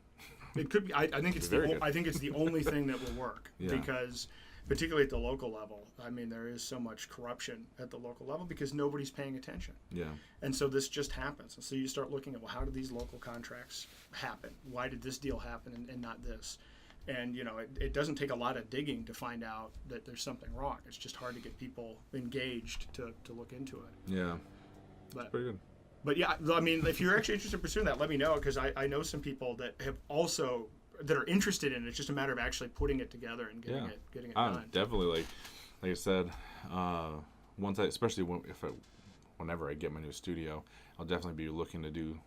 It could be. I think it's the only thing that will work because, particularly at the local level, I mean, there is so much corruption at the local level because nobody's paying attention. Yeah. And so this just happens. And so you start looking at, well, how did these local contracts happen? Why did this deal happen and not this? And, it doesn't take a lot of digging to find out that there's something wrong. It's just hard to get people engaged to look into it. Yeah. But, pretty good. But yeah, I mean, if you're actually interested in pursuing that, let me know, because I know some people that have also that are interested in it. It's just a matter of actually putting it together and getting it done. Definitely, like I said, whenever I get my new studio, I'll definitely be looking to do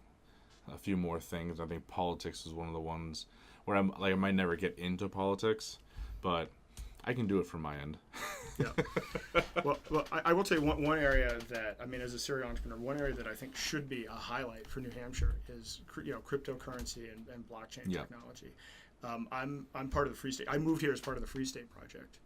a few more things. I think politics is one of the ones where I'm like I might never get into politics, but I can do it from my end. Yeah. Well, I will tell you one area that, I mean, as a serial entrepreneur, one area that I think should be a highlight for New Hampshire is, cryptocurrency and blockchain technology. I'm part of the Free State. I moved here as part of the Free State Project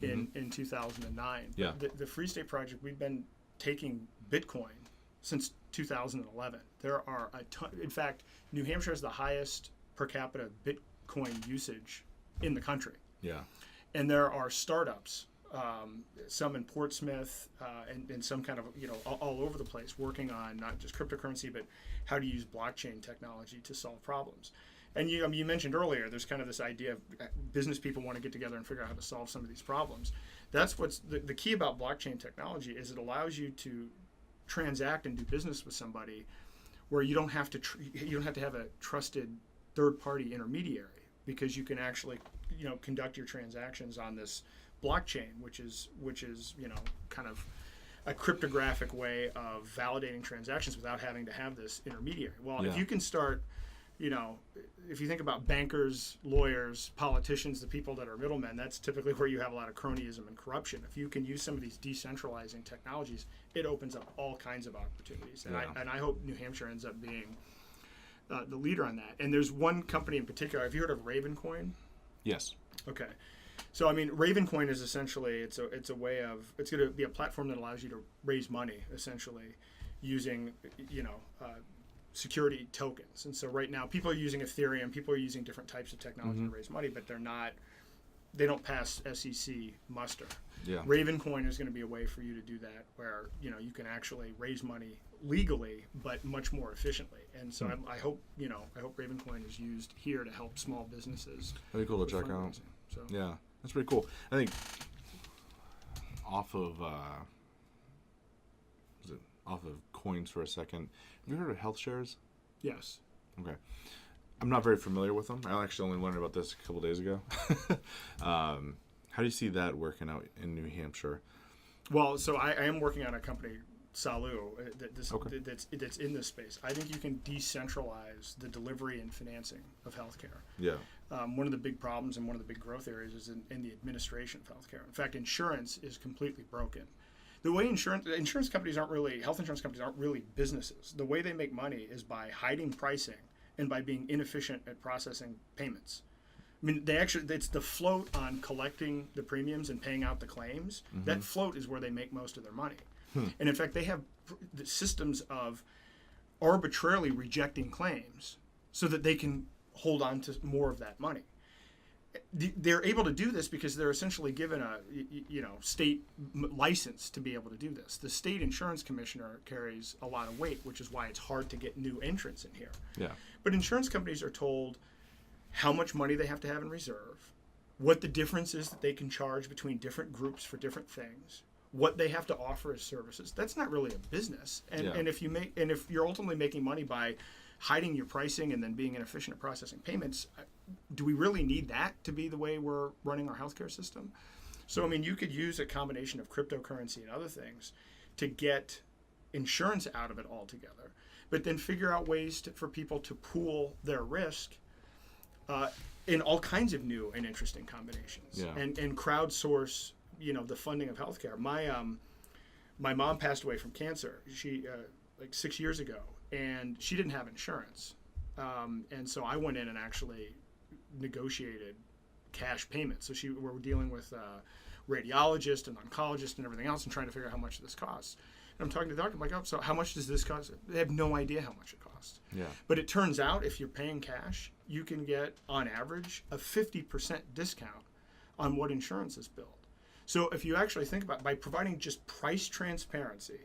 in 2009. Yeah. The Free State Project, we've been taking Bitcoin since 2011. There are a ton. In fact, New Hampshire has the highest per capita Bitcoin usage in the country. Yeah. And there are startups, some in Portsmouth and some kind of, all over the place, working on not just cryptocurrency, but how to use blockchain technology to solve problems. And you mentioned earlier, there's kind of this idea of business people want to get together and figure out how to solve some of these problems. That's what's the key about blockchain technology is it allows you to transact and do business with somebody where you don't have to have a trusted third-party intermediary, because you can actually conduct your transactions on this blockchain, which is kind of a cryptographic way of validating transactions without having to have this intermediary. Well, if you can start, if you think about bankers, lawyers, politicians, the people that are middlemen, that's typically where you have a lot of cronyism and corruption. If you can use some of these decentralizing technologies, it opens up all kinds of opportunities. And I hope New Hampshire ends up being the leader on that. And there's one company in particular. Have you heard of Ravencoin? Yes. Okay. So, I mean, Ravencoin is essentially, it's a way of, it's going to be a platform that allows you to raise money, essentially, using, security tokens. And so right now, people are using Ethereum, people are using different types of technology to raise money, but they don't pass SEC muster. Yeah. Ravencoin is going to be a way for you to do that, where, you can actually raise money legally, but much more efficiently. And so I hope Ravencoin is used here to help small businesses. That'd be cool to check out. So. Yeah, that's pretty cool. I think off of coins for a second. Have you heard of health shares? Yes. Okay. I'm not very familiar with them. I actually only learned about this a couple days ago. How do you see that working out in New Hampshire? Well, so I am working on a company, Salu, that's in this space. I think you can decentralize the delivery and financing of healthcare. Yeah. One of the big problems and one of the big growth areas is in the administration of healthcare. In fact, insurance is completely broken. The way health insurance companies aren't really businesses. The way they make money is by hiding pricing and by being inefficient at processing payments. I mean, it's the float on collecting the premiums and paying out the claims. Mm-hmm. That float is where they make most of their money. And in fact, they have the systems of arbitrarily rejecting claims so that they can hold on to more of that money. They're able to do this because they're essentially given a state license to be able to do this. The state insurance commissioner carries a lot of weight, which is why it's hard to get new entrants in here. Yeah. But insurance companies are told how much money they have to have in reserve, what the difference is that they can charge between different groups for different things, what they have to offer as services. That's not really a business. And if you're ultimately making money by hiding your pricing and then being inefficient at processing payments, do we really need that to be the way we're running our healthcare system? So, I mean, you could use a combination of cryptocurrency and other things to get insurance out of it altogether, but then figure out ways for people to pool their risk in all kinds of new and interesting combinations, and crowdsource, the funding of healthcare. My mom passed away from cancer. She like 6 years ago, and she didn't have insurance, and so I went in and actually negotiated cash payments. So we were dealing with radiologist and oncologist and everything else, and trying to figure out how much this costs. And I'm talking to the doctor, I'm like, oh, so how much does this cost? They have no idea how much it costs. Yeah. But it turns out if you're paying cash, you can get, on average, a 50% discount on what insurance is billed. So if you actually think about, by providing just price transparency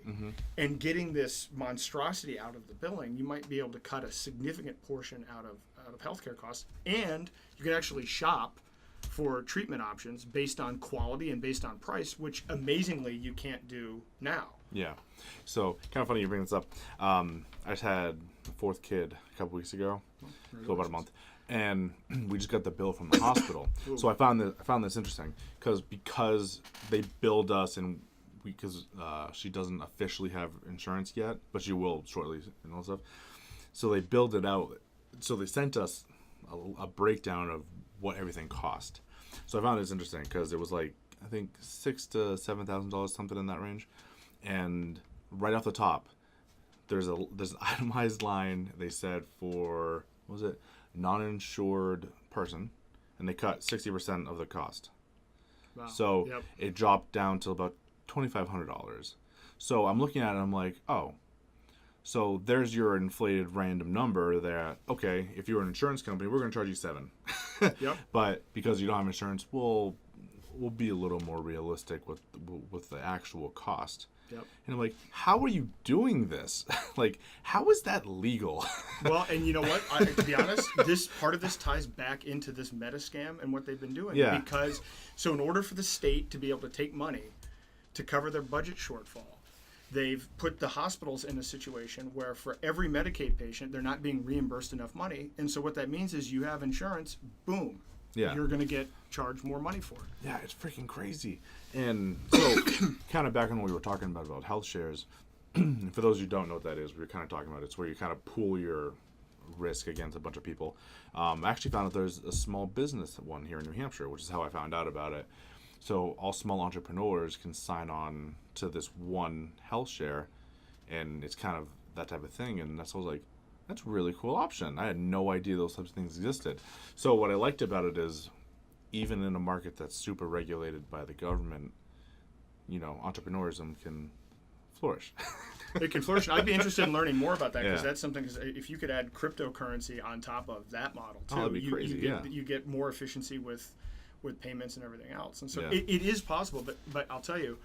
and getting this monstrosity out of the billing, you might be able to cut a significant portion out of healthcare costs, and you can actually shop for treatment options based on quality and based on price, which amazingly you can't do now. Yeah. So kind of funny you bring this up. I just had a fourth kid a couple weeks ago, so about a month, and we just got the bill from the hospital. So I found this interesting because they billed us, and because she doesn't officially have insurance yet, but she will shortly and all stuff. So they build it out. So they sent us a breakdown of what everything cost. So I found this interesting because it was like, I think $6,000 to $7,000, something in that range. And right off the top, there's an itemized line. They said for, what was it, non-insured person, and they cut 60% of the cost. Wow. So Yep. it dropped down to about $2,500. So I'm looking at it and I'm like, oh, so there's your inflated random number that, okay, if you're an insurance company, we're going to charge you $7. Yep. But because you don't have insurance, we'll be a little more realistic with the actual cost. Yep. And I'm like, how are you doing this? Like, how is that legal? Well, and you know what? To be honest, this part of this ties back into this meta scam and what they've been doing. Yeah. Because, so in order for the state to be able to take money to cover their budget shortfall, they've put the hospitals in a situation where for every Medicaid patient, they're not being reimbursed enough money. And so what that means is you have insurance, boom. Yeah. You're going to get charged more money for it. Yeah, it's freaking crazy. And so, kind of back on what we were talking about health shares, for those who don't know what that is, we were kind of talking about it's where you kind of pool your risk against a bunch of people. I actually found that there's a small business one here in New Hampshire, which is how I found out about it. So all small entrepreneurs can sign on to this one health share, and it's kind of that type of thing. And that's, I was like, that's a really cool option. I had no idea those types of things existed. So what I liked about it is, even in a market that's super regulated by the government, entrepreneurism can flourish. It can flourish. I'd be interested in learning more about that because Yeah. that's something. Cause if you could add cryptocurrency on top of that model too, that'd be crazy, you get more efficiency with payments and everything else. And so Yeah. it is possible. But I'll tell you,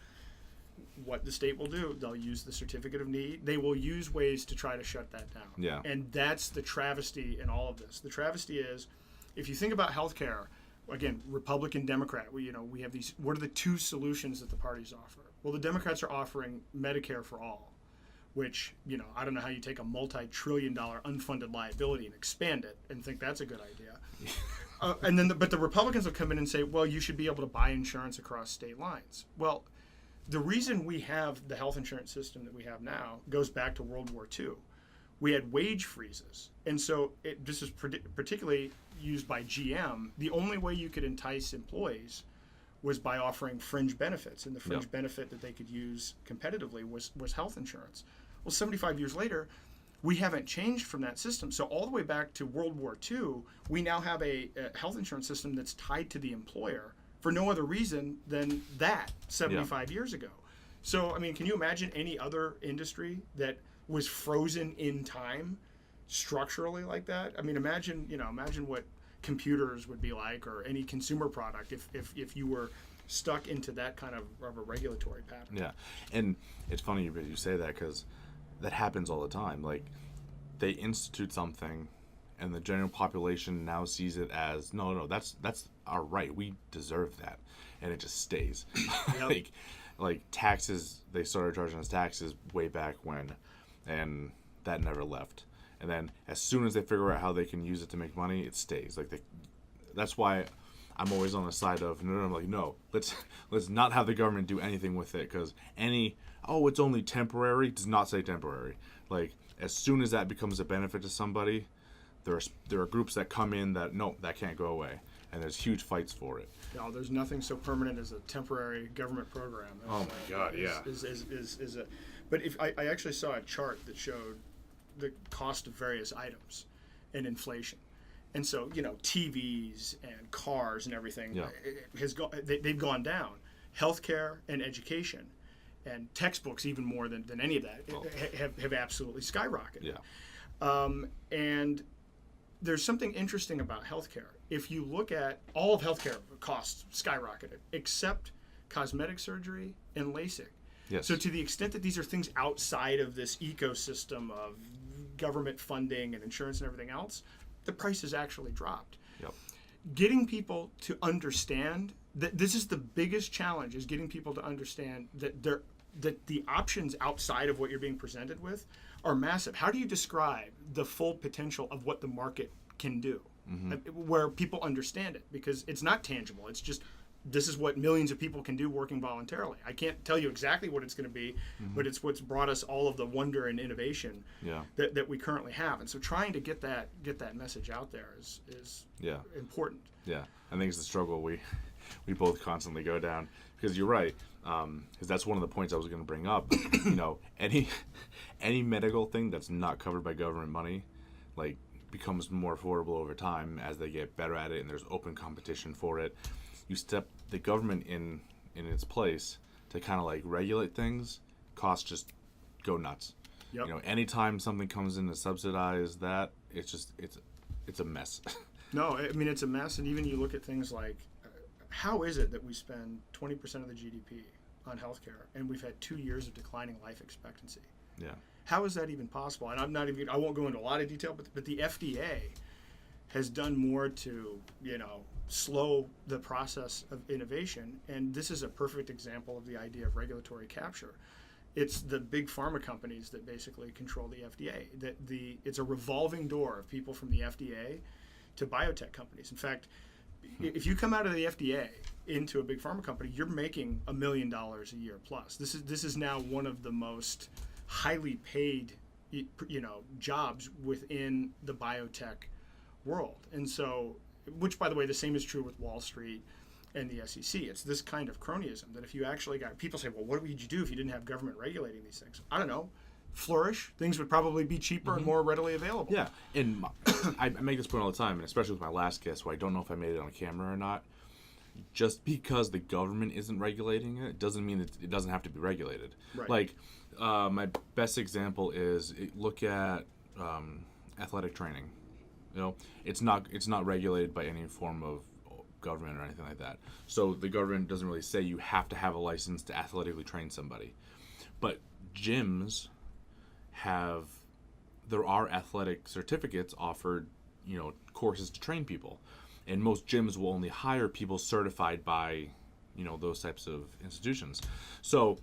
what the state will do, they'll use the certificate of need. They will use ways to try to shut that down. Yeah. And that's the travesty in all of this. The travesty is, if you think about healthcare, again, Republican, Democrat, we have these, what are the two solutions that the parties offer? Well, the Democrats are offering Medicare for all, which, I don't know how you take a multi-trillion-dollar unfunded liability and expand it and think that's a good idea. But the Republicans will come in and say, well, you should be able to buy insurance across state lines. Well, the reason we have the health insurance system that we have now goes back to World War II. We had wage freezes. And so this is particularly used by GM. The only way you could entice employees was by offering fringe benefits. And the fringe benefit that they could use competitively was health insurance. Well, 75 years later, we haven't changed from that system. So all the way back to World War II, we now have a health insurance system that's tied to the employer for no other reason than that 75 years ago. So, I mean, can you imagine any other industry that was frozen in time structurally like that? I mean, imagine what computers would be like, or any consumer product if you were stuck into that kind of a regulatory pattern. Yeah. And it's funny you say that because that happens all the time. Like, they institute something and the general population now sees it as no, that's our right. We deserve that, and it just stays. Yep. like taxes, they started charging us taxes way back when, and that never left. And then as soon as they figure out how they can use it to make money, it stays. That's why I'm always on the side of no. Let's not have the government do anything with it, because it's only temporary does not say temporary. Like, as soon as that becomes a benefit to somebody, there are groups that come in that no, that can't go away, and there's huge fights for it. No, there's nothing so permanent as a temporary government program. Oh my God, yeah. But if I actually saw a chart that showed the cost of various items and inflation, and so TVs and cars and everything they've gone down. Healthcare and education and textbooks, even more than any of that, have absolutely skyrocketed. Yeah. And there's something interesting about healthcare. If you look at all of healthcare, costs skyrocketed, except cosmetic surgery and LASIK. Yes. So to the extent that these are things outside of this ecosystem of government funding and insurance and everything else, the price has actually dropped. Yep. Getting people to understand that this is the biggest challenge, is getting people to understand that the options outside of what you're being presented with are massive. How do you describe the full potential of what the market can do, where people understand it? Because it's not tangible. It's just this is what millions of people can do working voluntarily. I can't tell you exactly what it's going to be, but it's what's brought us all of the wonder and innovation that we currently have. And so trying to get that message out there is important. Yeah, I think it's the struggle we both constantly go down, because you're right. Because that's one of the points I was going to bring up. Any medical thing that's not covered by government money, like, becomes more affordable over time as they get better at it and there's open competition for it. You step the government in its place to kind of like regulate things, costs just go nuts. Yep. Anytime something comes in to subsidize that, it's a mess. No, I mean, it's a mess. And even you look at things like, how is it that we spend 20% of the GDP on healthcare and we've had 2 years of declining life expectancy? Yeah. How is that even possible? And I won't go into a lot of detail, but the FDA has done more to, slow the process of innovation. And this is a perfect example of the idea of regulatory capture. It's the big pharma companies that basically control the FDA. It's a revolving door of people from the FDA to biotech companies. In fact, if you come out of the FDA into a big pharma company, you're making $1 million a year plus. This is now one of the most highly paid, jobs within the biotech world. And so, which, by the way, the same is true with Wall Street and the SEC. It's this kind of cronyism that if you actually got people say, well, what would you do if you didn't have government regulating these things? I don't know. Flourish. Things would probably be cheaper and more readily available. Yeah, and I make this point all the time, and especially with my last guest, where I don't know if I made it on camera or not. Just because the government isn't regulating it doesn't mean it doesn't have to be regulated. Right. Like, my best example is look at athletic training. It's not regulated by any form of government or anything like that. So the government doesn't really say you have to have a license to athletically train somebody. But gyms there are athletic certificates offered, courses to train people. And most gyms will only hire people certified by, those types of institutions. So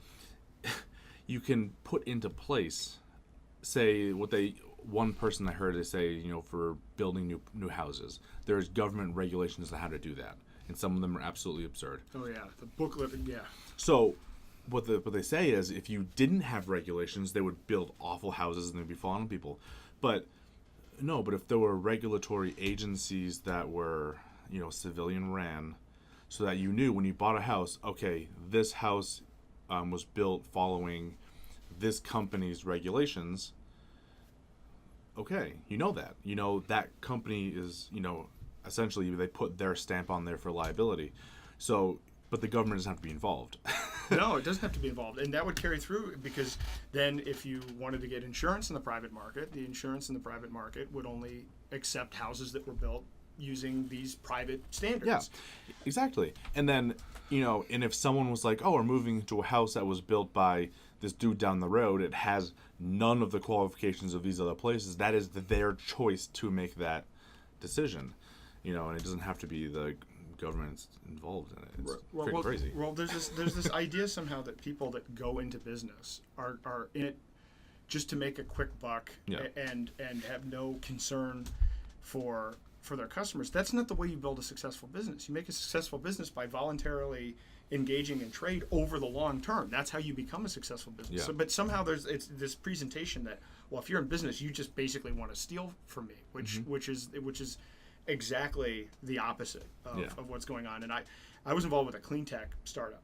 you can put into place, say, one person I heard they say, for building new houses, there's government regulations on how to do that. And some of them are absolutely absurd. Oh, yeah. The booklet, yeah. So what they say is if you didn't have regulations, they would build awful houses and they'd be falling on people. But if there were regulatory agencies that were, civilian ran, so that you knew when you bought a house, okay, this house was built following this company's regulations. Okay, that company is, essentially they put their stamp on there for liability. So, but the government doesn't have to be involved. No, it doesn't have to be involved. And that would carry through, because then if you wanted to get insurance in the private market, the insurance in the private market would only accept houses that were built using these private standards. Yeah, exactly. And then, and if someone was like, oh, we're moving into a house that was built by this dude down the road, it has none of the qualifications of these other places, that is their choice to make that decision. And it doesn't have to be the government's involved in it. It's freaking crazy. Well, there's this idea somehow that people that go into business are in it just to make a quick buck and have no concern for their customers. That's not the way you build a successful business. You make a successful business by voluntarily engaging in trade over the long term. That's how you become a successful business. Yeah. So, but somehow it's this presentation that, well, if you're in business, you just basically want to steal from me, which is exactly the opposite of what's going on. And I was involved with a clean tech startup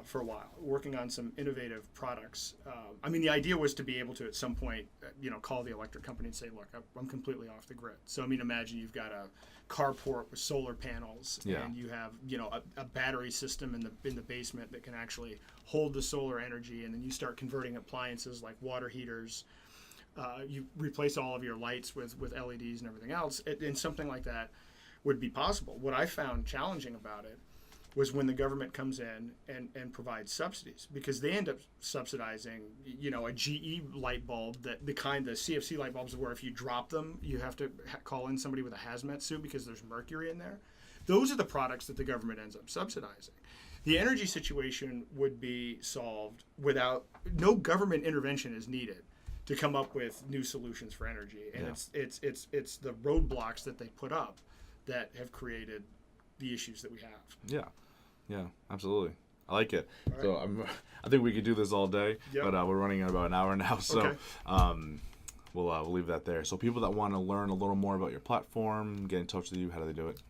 for a while, working on some innovative products. The idea was to be able to, at some point, call the electric company and say, look, I'm completely off the grid. So, imagine you've got a carport with solar panels, and you have, a battery system in the basement that can actually hold the solar energy, and then you start converting appliances like water heaters. You replace all of your lights with LEDs and everything else, and something like that would be possible. What I found challenging about it was when the government comes in and provides subsidies, because they end up subsidizing, a GE light bulb, the CFC light bulbs where if you drop them, you have to call in somebody with a hazmat suit because there's mercury in there. Those are the products that the government ends up subsidizing. The energy situation would be solved without, no government intervention is needed to come up with new solutions for energy. And it's the roadblocks that they put up that have created the issues that we have. Yeah. Yeah, absolutely. I like it. All So I think we could do this all day, Yep. but we're running at about an hour now. So Okay. we'll leave that there. So people that want to learn a little more about your platform, get in touch with you, how do they do it?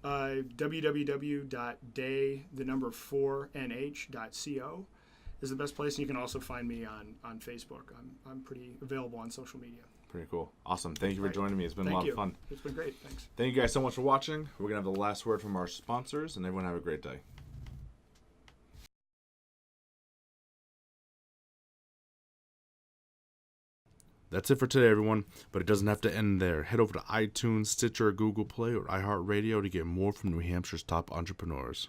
www.day4nh.co is the best place. And you can also find me on Facebook. I'm pretty available on social media. Pretty cool. Awesome. Thank you for joining me. It's been a Thank lot you. of fun. It's been great. Thanks. Thank you guys so much for watching. We're going to have the last word from our sponsors, and everyone have a great day. That's it for today, everyone. But it doesn't have to end there. Head over to iTunes, Stitcher, Google Play, or iHeartRadio to get more from New Hampshire's top entrepreneurs.